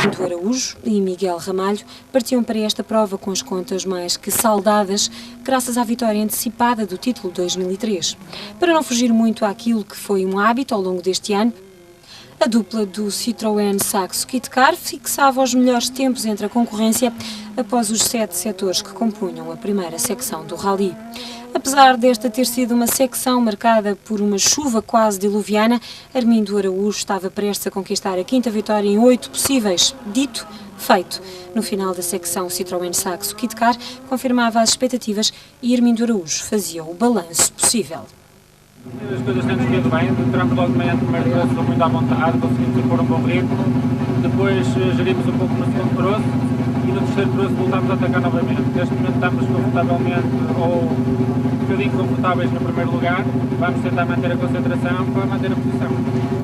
Armindo Araújo e Miguel Ramalho partiam para esta prova com as contas mais que saldadas, graças à vitória antecipada do título 2003. Para não fugir muito àquilo que foi um hábito ao longo deste ano, a dupla do Citroën Saxo Kitcar fixava os melhores tempos entre a concorrência após os 7 setores que compunham a primeira secção do Rally. Apesar desta ter sido uma secção marcada por uma chuva quase diluviana, Armindo Araújo estava prestes a conquistar a 5ª vitória em 8 possíveis. Dito, feito. No final da secção Citroën Saxo Kitcar confirmava as expectativas e Armindo Araújo fazia o balanço possível. As coisas têm corrido bem, entramos logo de manhã no primeiro troço muito à vontade, conseguimos impor um bom ritmo, depois gerimos um pouco no segundo troço e no terceiro troço voltámos a atacar novamente. Neste momento estamos confortavelmente ou um bocadinho confortáveis no primeiro lugar, vamos tentar manter a concentração para manter a posição.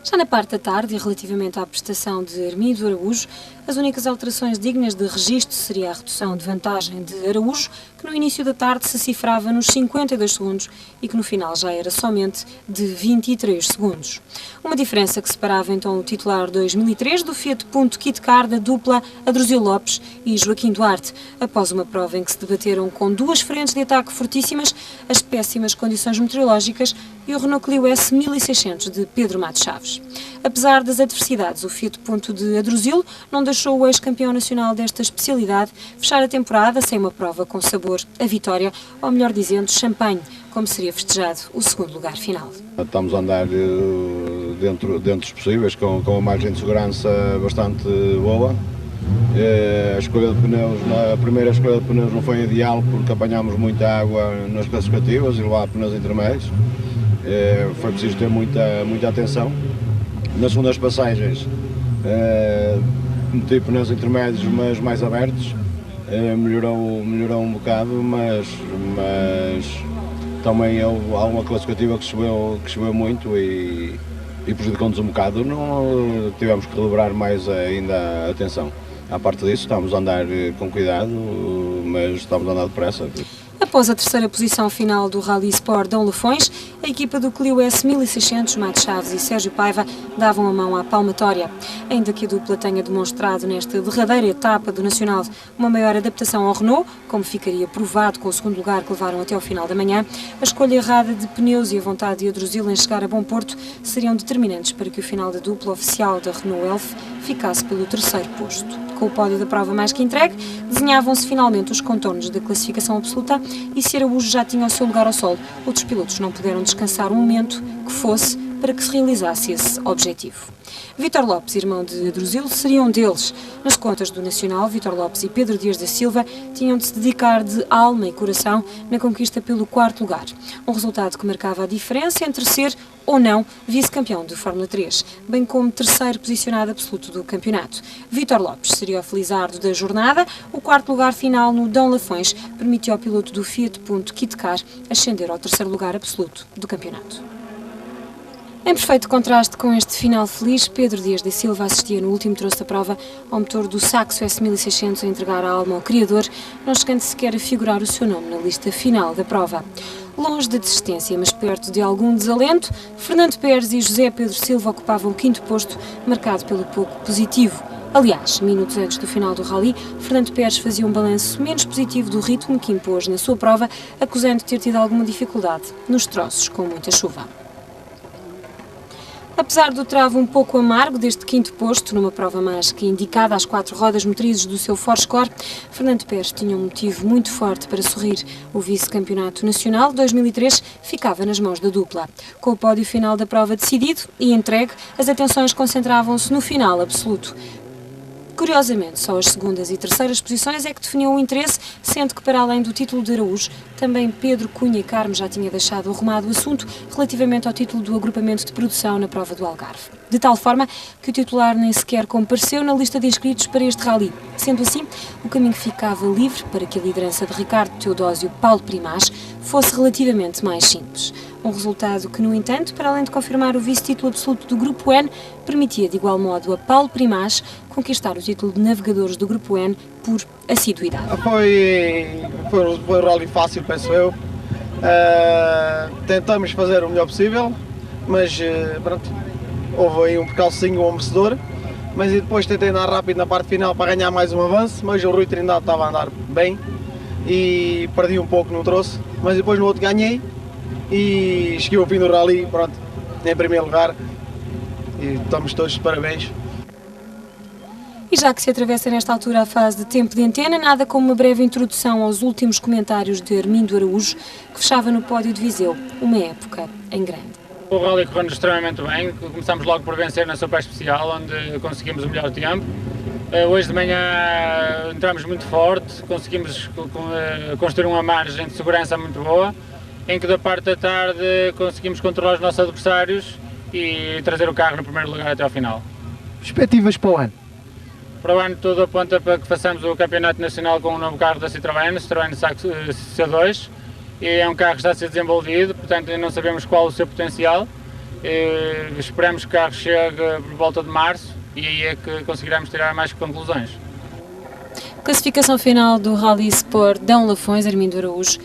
Já na parte da tarde, e relativamente à prestação de Armindo Araújo, as únicas alterações dignas de registro seria a redução de vantagem de Araújo, que no início da tarde se cifrava nos 52 segundos e que no final já era somente de 23 segundos. Uma diferença que separava então o titular 2003 do Fiat Punto Kitcar da dupla Adruzio Lopes e Joaquim Duarte, após uma prova em que se debateram com 2 frentes de ataque fortíssimas, as péssimas condições meteorológicas e o Renault Clio S 1600 de Pedro Matos Chaves. Apesar das adversidades, o Fiat Punto de Adruzil não deixou o ex-campeão nacional desta especialidade fechar a temporada sem uma prova com sabor a vitória, ou melhor dizendo, champanhe, como seria festejado o segundo lugar final. Estamos a andar dentro dos possíveis, com uma margem de segurança bastante boa. A escolha de pneus, a primeira escolha de pneus não foi ideal porque apanhámos muita água nas classificativas e levar pneus intermédios. Foi preciso ter muita atenção. Nas segundas passagens meti pneus intermédios, mas mais abertos, melhorou um bocado, mas também houve alguma classificativa que choveu muito e prejudicou-nos um bocado. Não tivemos que calibrar mais ainda a atenção. À parte disso, estamos a andar com cuidado, mas estamos a andar depressa. Após a terceira posição final do Rally Sport Dão Lafões, a equipa do Clio S 1600, Matos Chaves e Sérgio Paiva davam a mão à palmatória. Ainda que a dupla tenha demonstrado nesta derradeira etapa do Nacional uma maior adaptação ao Renault, como ficaria provado com o segundo lugar que levaram até ao final da manhã, a escolha errada de pneus e a vontade de Adruzil em chegar a bom porto seriam determinantes para que o final da dupla oficial da Renault Elf ficasse pelo terceiro posto. Com o pódio da prova mais que entregue, desenhavam-se finalmente os contornos da classificação absoluta e se Araújo já tinha o seu lugar ao sol, outros pilotos não puderam descansar um momento que fosse para que se realizasse esse objetivo. Vítor Lopes, irmão de Adruzil, seria um deles. Nas contas do Nacional, Vítor Lopes e Pedro Dias da Silva tinham de se dedicar de alma e coração na conquista pelo 4º lugar. Um resultado que marcava a diferença entre ser ou não vice-campeão de Fórmula 3, bem como terceiro posicionado absoluto do campeonato. Vítor Lopes seria o felizardo da jornada. O 4º lugar final no Dão Lafões permitiu ao piloto do Fiat Punto Kitcar ascender ao 3º lugar absoluto do campeonato. Em perfeito contraste com este final feliz, Pedro Dias da Silva assistia no último troço da prova ao motor do Saxo S1600 a entregar a alma ao criador, não chegando sequer a figurar o seu nome na lista final da prova. Longe da desistência, mas perto de algum desalento, Fernando Pérez e José Pedro Silva ocupavam o 5º posto, marcado pelo pouco positivo. Aliás, minutos antes do final do Rally, Fernando Pérez fazia um balanço menos positivo do ritmo que impôs na sua prova, acusando ter tido alguma dificuldade nos troços com muita chuva. Apesar do travo um pouco amargo deste 5º posto, numa prova mais que indicada às 4 rodas motrizes do seu Forscore, Fernando Pérez tinha um motivo muito forte para sorrir. O vice-campeonato nacional de 2003 ficava nas mãos da dupla. Com o pódio final da prova decidido e entregue, as atenções concentravam-se no final absoluto. Curiosamente, só as segundas e terceiras posições é que definiam o interesse, sendo que, para além do título de Araújo, também Pedro Cunha Carmo já tinha deixado arrumado o assunto relativamente ao título do agrupamento de produção na prova do Algarve. De tal forma que o titular nem sequer compareceu na lista de inscritos para este rally. Sendo assim, o caminho ficava livre para que a liderança de Ricardo Teodósio Paulo Primaz fosse relativamente mais simples. Um resultado que, no entanto, para além de confirmar o vice-título absoluto do Grupo N, permitia de igual modo a Paulo Primaz conquistar o título de navegadores do Grupo N por assiduidade. Foi um rally fácil, penso eu. Tentamos fazer o melhor possível, mas pronto, houve aí um percalcinho ao merecedor mas depois tentei andar rápido na parte final para ganhar mais um avanço, mas o Rui Trindade estava a andar bem e perdi um pouco no troço, mas depois no outro ganhei e cheguei ao fim do rally, pronto, em primeiro lugar e estamos todos de parabéns. E já que se atravessa nesta altura a fase de tempo de antena, nada como uma breve introdução aos últimos comentários de Armindo Araújo, que fechava no pódio de Viseu, uma época em grande. O rally correu-nos extremamente bem, começamos logo por vencer na Super Especial, onde conseguimos o melhor tempo. Hoje de manhã entramos muito forte, conseguimos construir uma margem de segurança muito boa, em que da parte da tarde conseguimos controlar os nossos adversários e trazer o carro no primeiro lugar até ao final. Perspectivas para o ano? Para o ano tudo aponta para que façamos o Campeonato Nacional com um novo carro da Citroën, o Citroën Saxo C2, e é um carro que está a ser desenvolvido, portanto não sabemos qual o seu potencial. Esperamos que o carro chegue por volta de março e aí é que conseguiremos tirar mais conclusões. Classificação final do Rally Sport Dão Lafões. Armindo Araújo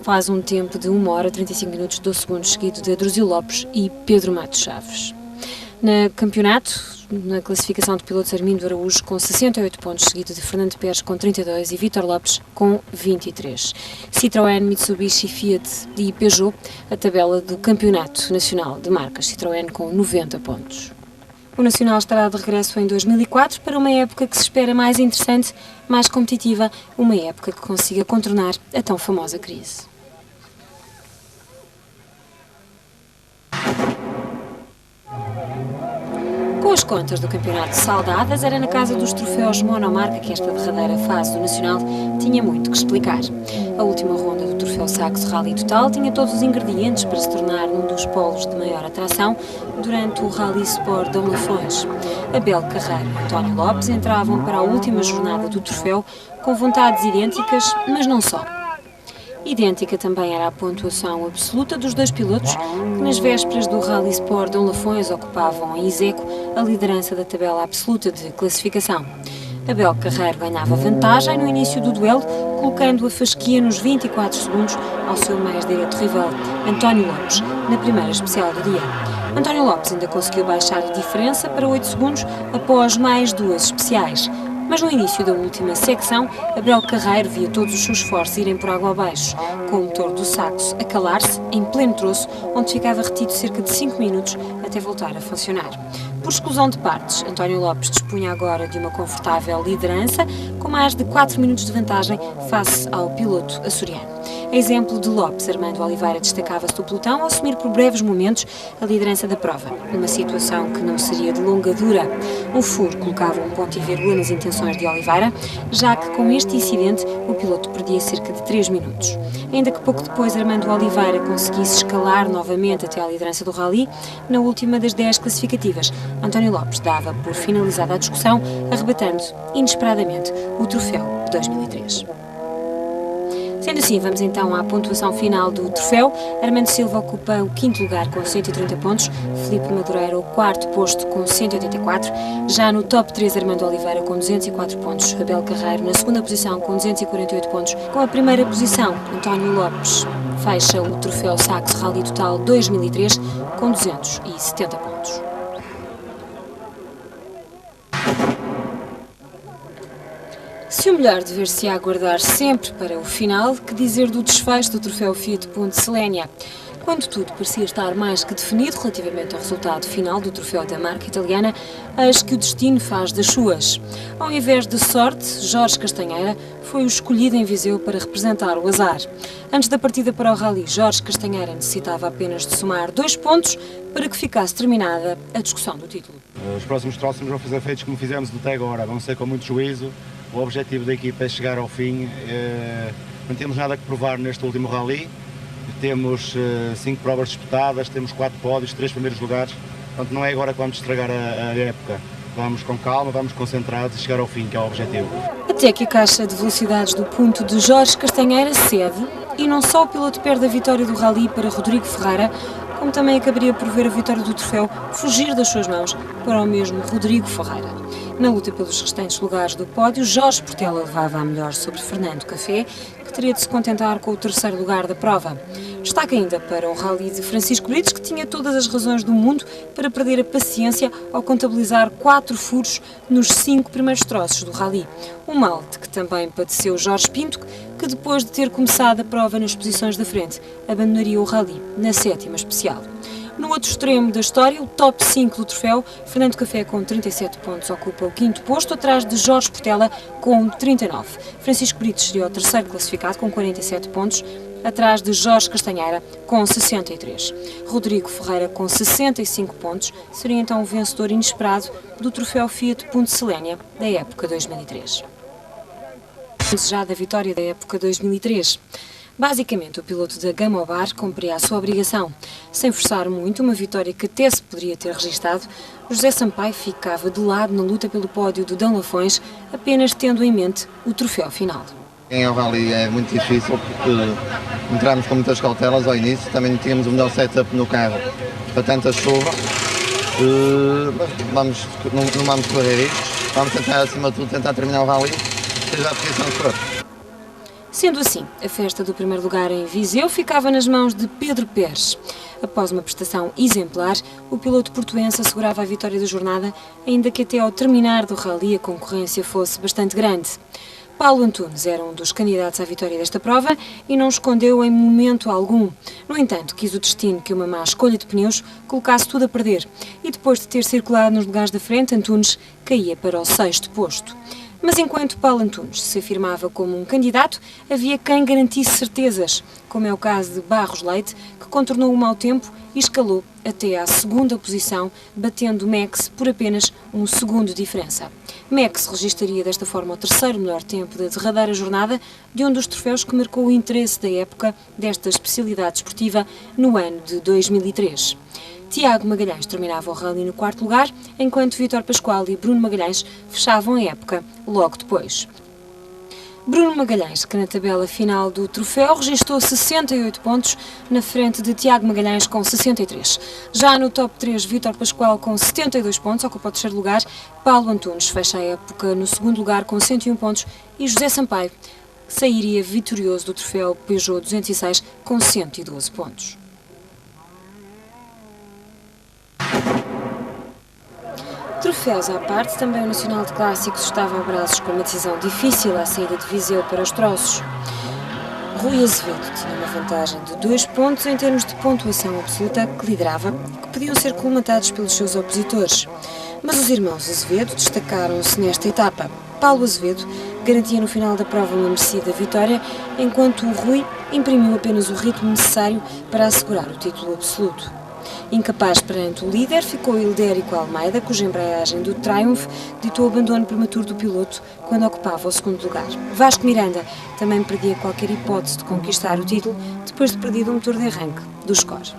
faz um tempo de 1 hora 35 minutos 12 segundos, seguido de Druzil Lopes e Pedro Matos Chaves. No campeonato, na classificação de pilotos, Armindo Araújo com 68 pontos, seguido de Fernando Pérez com 32 e Vítor Lopes com 23. Citroën, Mitsubishi, Fiat e Peugeot, a tabela do Campeonato Nacional de Marcas. Citroën com 90 pontos. O Nacional estará de regresso em 2004 para uma época que se espera mais interessante, mais competitiva, uma época que consiga contornar a tão famosa crise. Com as contas do campeonato saldadas, era na casa dos troféus monomarca que esta derradeira fase do Nacional tinha muito que explicar. A última ronda do troféu Saxo Rally Total tinha todos os ingredientes para se tornar um dos polos de maior atração durante o Rally Sport Dão Lafões. Abel Carreiro e António Lopes entravam para a última jornada do troféu com vontades idênticas, mas não só. Idêntica também era a pontuação absoluta dos dois pilotos que nas vésperas do Rally Sport Dão Lafões ocupavam em execo a liderança da tabela absoluta de classificação. Abel Carreiro ganhava vantagem no início do duelo, colocando a fasquia nos 24 segundos ao seu mais direto rival, António Lopes, na primeira especial do dia. António Lopes ainda conseguiu baixar a diferença para 8 segundos após mais 2 especiais. Mas no início da última secção, Abel Carreiro via todos os seus esforços irem por água abaixo, com o motor do Saxo a calar-se em pleno troço, onde ficava retido cerca de 5 minutos até voltar a funcionar. Por exclusão de partes, António Lopes dispunha agora de uma confortável liderança, com mais de 4 minutos de vantagem face ao piloto açoriano. A exemplo de Lopes, Armando Oliveira destacava-se do pelotão ao assumir por breves momentos a liderança da prova, numa situação que não seria de longa dura. Um furo colocava um ponto e vírgula nas intenções de Oliveira, já que com este incidente o piloto perdia cerca de 3 minutos. Ainda que pouco depois Armando Oliveira conseguisse escalar novamente até à liderança do rally, na última das 10 classificativas, António Lopes dava por finalizada a discussão, arrebatando inesperadamente o troféu de 2003. Sendo assim, vamos então à pontuação final do troféu. Armando Silva ocupa o 5º lugar com 130 pontos, Filipe Madureira o 4º posto com 184, já no top 3 Armando Oliveira com 204 pontos, Abel Carreiro na 2ª posição com 248 pontos, com a 1ª posição António Lopes fecha o troféu Saxo Rally Total 2003 com 270 pontos. Se o melhor dever-se aguardar sempre para o final, que dizer do desfecho do troféu Fiat Punto Selenia? Quando tudo parecia estar mais que definido relativamente ao resultado final do troféu da marca italiana, eis que o destino faz das suas. Ao invés de sorte, Jorge Castanheira foi o escolhido em Viseu para representar o azar. Antes da partida para o rally, Jorge Castanheira necessitava apenas de somar 2 pontos para que ficasse terminada a discussão do título. Os próximos troços vão fazer feitos como fizemos até agora, vão ser com muito juízo. O objetivo da equipa é chegar ao fim. Não temos nada que provar neste último rally. Temos 5 provas disputadas, temos 4 pódios, 3 primeiros lugares. Portanto, não é agora que vamos estragar a época. Vamos com calma, vamos concentrados e chegar ao fim, que é o objetivo. Até que a caixa de velocidades do ponto de Jorge Castanheira cede, e não só o piloto perde a vitória do rally para Rodrigo Ferreira, como também acabaria por ver a vitória do troféu fugir das suas mãos para o mesmo Rodrigo Ferreira. Na luta pelos restantes lugares do pódio, Jorge Portela levava a melhor sobre Fernando Café, que teria de se contentar com o terceiro lugar da prova. Destaque ainda para o rally de Francisco Brites, que tinha todas as razões do mundo para perder a paciência ao contabilizar 4 furos nos 5 primeiros troços do rally. Um mal de que também padeceu Jorge Pinto, que depois de ter começado a prova nas posições da frente, abandonaria o rally na 7ª especial. No outro extremo da história, o top 5 do troféu, Fernando Café com 37 pontos ocupa o 5º posto, atrás de Jorge Portela com 39. Francisco Brites seria o terceiro classificado com 47 pontos, atrás de Jorge Castanheira com 63. Rodrigo Ferreira com 65 pontos seria então o vencedor inesperado do troféu Fiat Punto Selénia da época 2003. Já da vitória da época 2003. Basicamente, o piloto da Gama Bar cumpria a sua obrigação. Sem forçar muito, uma vitória que até se poderia ter registado, José Sampaio ficava de lado na luta pelo pódio do Dão Lafões, apenas tendo em mente o troféu final. Em Rally é muito difícil porque entramos com muitas cautelas ao início, também não tínhamos o melhor setup no carro para tanta chuva. Não vamos correr isso, vamos tentar acima de tudo tentar terminar o Rally, seja a posição que for. Sendo assim, a festa do primeiro lugar em Viseu ficava nas mãos de Pedro Pérez. Após uma prestação exemplar, o piloto portuense assegurava a vitória da jornada, ainda que até ao terminar do rally a concorrência fosse bastante grande. Paulo Antunes era um dos candidatos à vitória desta prova e não escondeu em momento algum. No entanto, quis o destino que uma má escolha de pneus colocasse tudo a perder e depois de ter circulado nos lugares da frente, Antunes caía para o 6º posto. Mas enquanto Paulo Antunes se afirmava como um candidato, havia quem garantisse certezas, como é o caso de Barros Leite, que contornou o mau tempo e escalou até à 2ª posição, batendo Max por apenas 1 segundo de diferença. Max registaria desta forma o 3º melhor tempo da derradeira jornada de um dos troféus que marcou o interesse da época desta especialidade esportiva no ano de 2003. Tiago Magalhães terminava o rally no 4º lugar, enquanto Vítor Pascoal e Bruno Magalhães fechavam a época logo depois. Bruno Magalhães, que na tabela final do troféu registrou 68 pontos, na frente de Tiago Magalhães com 63. Já no top 3, Vítor Pascoal com 72 pontos, ocupa o 3º lugar, Paulo Antunes fecha a época no 2º lugar com 101 pontos e José Sampaio sairia vitorioso do troféu Peugeot 206 com 112 pontos. Troféus à parte, também o Nacional de Clássicos estava a braços com uma decisão difícil à saída de Viseu para os troços. Rui Azevedo tinha uma vantagem de 2 pontos em termos de pontuação absoluta que liderava, que podiam ser colmatados pelos seus opositores. Mas os irmãos Azevedo destacaram-se nesta etapa. Paulo Azevedo garantia no final da prova uma merecida vitória, enquanto o Rui imprimiu apenas o ritmo necessário para assegurar o título absoluto. Incapaz perante o líder, ficou Hildérico Almeida, cuja embreagem do Triumph ditou o abandono prematuro do piloto quando ocupava o 2º lugar. Vasco Miranda também perdia qualquer hipótese de conquistar o título depois de perdido um motor de arranque do Score.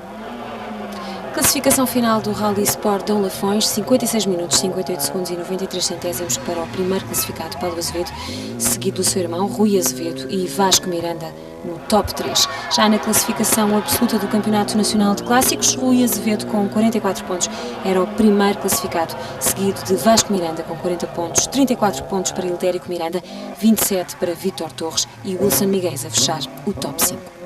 Classificação final do Rally Sport Dão Lafões, 56 minutos, 58 segundos e 93 centésimos para o primeiro classificado, Paulo Azevedo, seguido do seu irmão Rui Azevedo e Vasco Miranda no top 3. Já na classificação absoluta do Campeonato Nacional de Clássicos, Rui Azevedo com 44 pontos era o primeiro classificado, seguido de Vasco Miranda com 40 pontos, 34 pontos para Hildérico Miranda, 27 para Vítor Torres e Wilson Miguel a fechar o top 5.